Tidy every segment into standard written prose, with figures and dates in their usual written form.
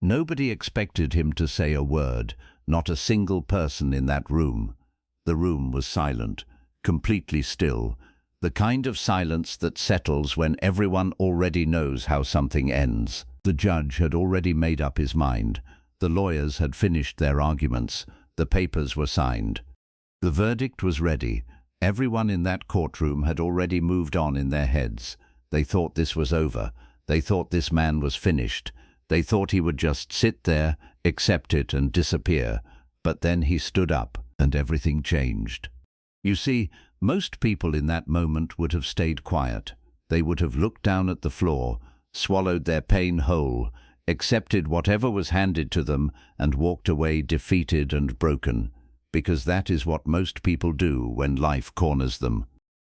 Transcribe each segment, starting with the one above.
Nobody expected him to say a word, not a single person in that room. The room was silent, completely still, the kind of silence that settles when everyone already knows how something ends. The judge had already made up his mind. The lawyers had finished their arguments. The papers were signed. The verdict was ready. Everyone in that courtroom had already moved on in their heads. They thought this was over. They thought this man was finished. They thought he would just sit there, accept it and disappear. But then he stood up, and everything changed. You see, most people in that moment would have stayed quiet. They would have looked down at the floor, swallowed their pain whole, accepted whatever was handed to them, and walked away defeated and broken. Because that is what most people do when life corners them.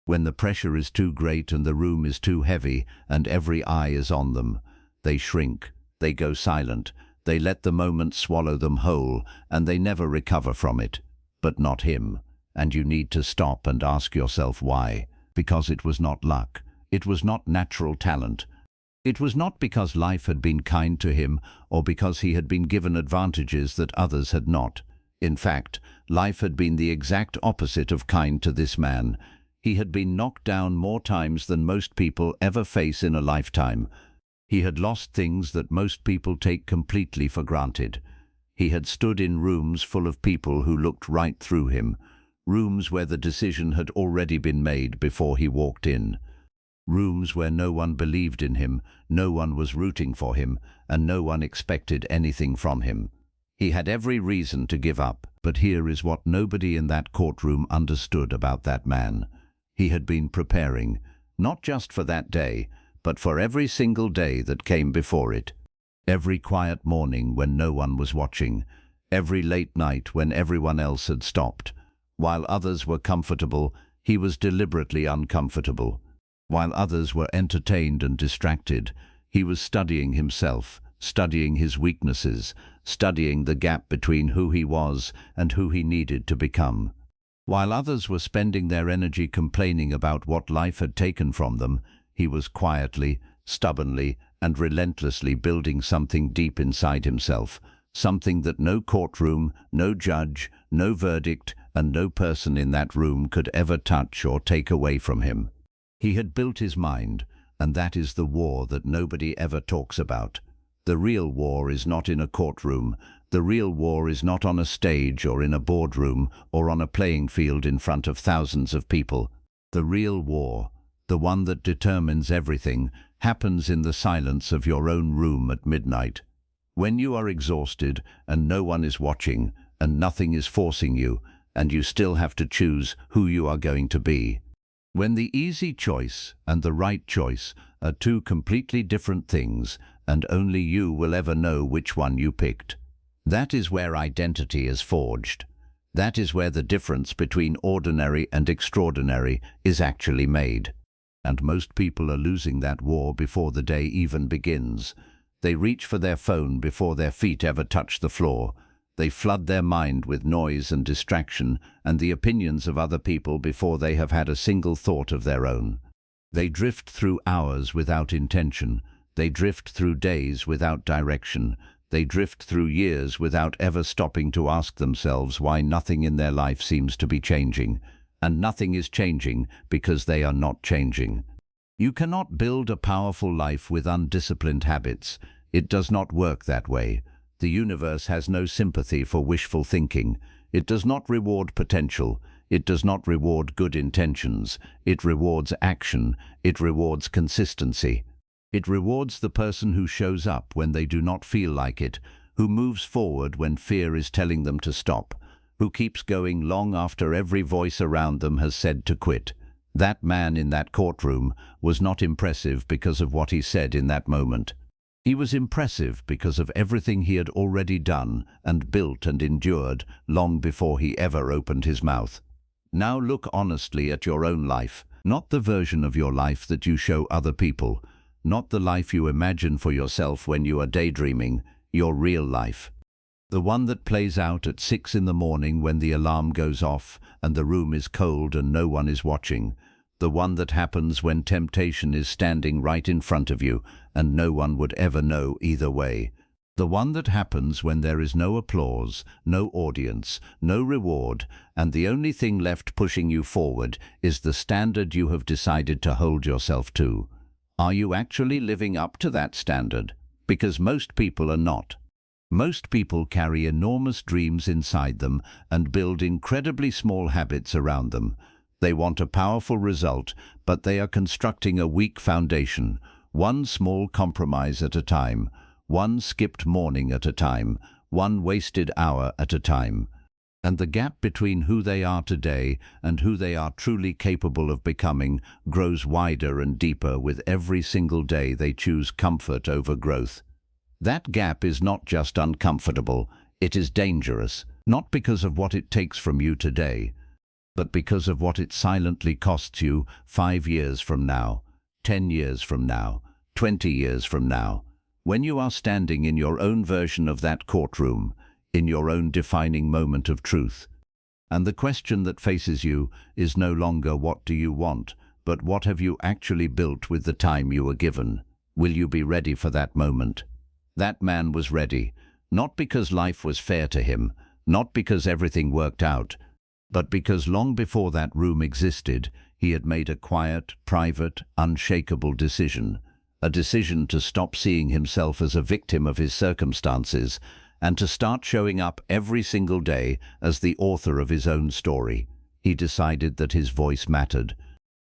When the pressure is too great and the room is too heavy and every eye is on them, they shrink, they go silent, they let the moment swallow them whole, and they never recover from it. But not him. And you need to stop and ask yourself why. Because it was not luck. It was not natural talent. It was not because life had been kind to him or because he had been given advantages that others had not. In fact, life had been the exact opposite of kind to this man. He had been knocked down more times than most people ever face in a lifetime. He had lost things that most people take completely for granted. He had stood in rooms full of people who looked right through him, rooms where the decision had already been made before he walked in, rooms where no one believed in him, no one was rooting for him, and no one expected anything from him. He had every reason to give up, but here is what nobody in that courtroom understood about that man. He had been preparing, not just for that day, but for every single day that came before it. Every quiet morning when no one was watching, every late night when everyone else had stopped. While others were comfortable, he was deliberately uncomfortable. While others were entertained and distracted, he was studying himself, studying his weaknesses, studying the gap between who he was and who he needed to become. While others were spending their energy complaining about what life had taken from them, he was quietly, stubbornly, and relentlessly building something deep inside himself, something that no courtroom, no judge, no verdict, and no person in that room could ever touch or take away from him. He had built his mind, and that is the war that nobody ever talks about. The real war is not in a courtroom. The real war is not on a stage or in a boardroom or on a playing field in front of thousands of people. The real war, the one that determines everything, happens in the silence of your own room at midnight. When you are exhausted and no one is watching and nothing is forcing you, and you still have to choose who you are going to be. When the easy choice and the right choice are two completely different things, and only you will ever know which one you picked. That is where identity is forged. That is where the difference between ordinary and extraordinary is actually made. And most people are losing that war before the day even begins. They reach for their phone before their feet ever touch the floor. They flood their mind with noise and distraction and the opinions of other people before they have had a single thought of their own. They drift through hours without intention. They drift through days without direction. They drift through years without ever stopping to ask themselves why nothing in their life seems to be changing. And nothing is changing because they are not changing. You cannot build a powerful life with undisciplined habits. It does not work that way. The universe has no sympathy for wishful thinking. It does not reward potential. It does not reward good intentions. It rewards action. It rewards consistency. It rewards the person who shows up when they do not feel like it, who moves forward when fear is telling them to stop, who keeps going long after every voice around them has said to quit. That man in that courtroom was not impressive because of what he said in that moment. He was impressive because of everything he had already done and built and endured long before he ever opened his mouth. Now look honestly at your own life, not the version of your life that you show other people, not the life you imagine for yourself when you are daydreaming, your real life. The one that plays out at 6 in the morning when the alarm goes off and the room is cold and no one is watching. The one that happens when temptation is standing right in front of you and no one would ever know either way. The one that happens when there is no applause, no audience, no reward, and the only thing left pushing you forward is the standard you have decided to hold yourself to. Are you actually living up to that standard? Because most people are not. Most people carry enormous dreams inside them and build incredibly small habits around them. They want a powerful result, but they are constructing a weak foundation, one small compromise at a time, one skipped morning at a time, one wasted hour at a time. And the gap between who they are today and who they are truly capable of becoming grows wider and deeper with every single day they choose comfort over growth. That gap is not just uncomfortable, it is dangerous, not because of what it takes from you today, but because of what it silently costs you 5 years from now, 10 years from now, 20 years from now. When you are standing in your own version of that courtroom, in your own defining moment of truth. And the question that faces you is no longer what do you want, but what have you actually built with the time you were given? Will you be ready for that moment? That man was ready, not because life was fair to him, not because everything worked out, but because long before that room existed, he had made a quiet, private, unshakable decision. A decision to stop seeing himself as a victim of his circumstances and to start showing up every single day as the author of his own story. He decided that his voice mattered,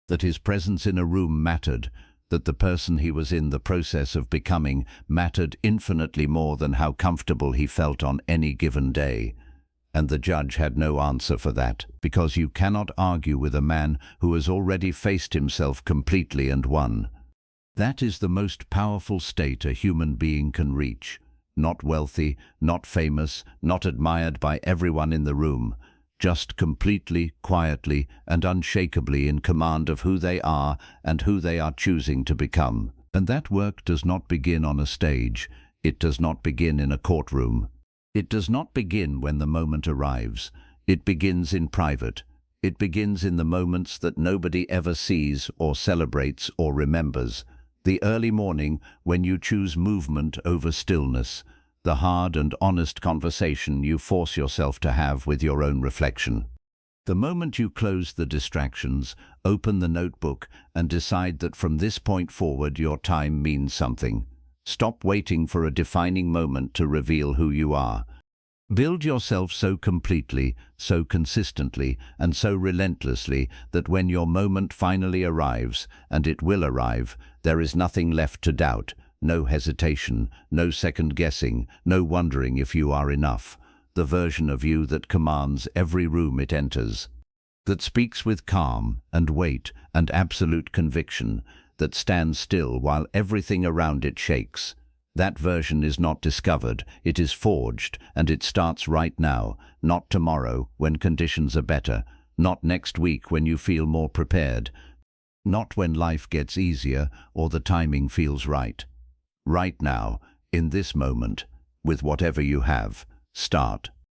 that his presence in a room mattered, that the person he was in the process of becoming mattered infinitely more than how comfortable he felt on any given day. And the judge had no answer for that, because you cannot argue with a man who has already faced himself completely and won. That is the most powerful state a human being can reach. Not wealthy, not famous, not admired by everyone in the room, just completely, quietly, and unshakably in command of who they are and who they are choosing to become. And that work does not begin on a stage. It does not begin in a courtroom. It does not begin when the moment arrives. It begins in private. It begins in the moments that nobody ever sees or celebrates or remembers. The early morning when you choose movement over stillness, the hard and honest conversation you force yourself to have with your own reflection. The moment you close the distractions, open the notebook, and decide that from this point forward your time means something. Stop waiting for a defining moment to reveal who you are. Build yourself so completely, so consistently, and so relentlessly that when your moment finally arrives, and it will arrive, there is nothing left to doubt, no hesitation, no second guessing, no wondering if you are enough. The version of you that commands every room it enters, that speaks with calm and weight and absolute conviction, that stands still while everything around it shakes. That version is not discovered, it is forged, and it starts right now, not tomorrow when conditions are better, not next week when you feel more prepared, not when life gets easier or the timing feels right. Right now, in this moment, with whatever you have, start.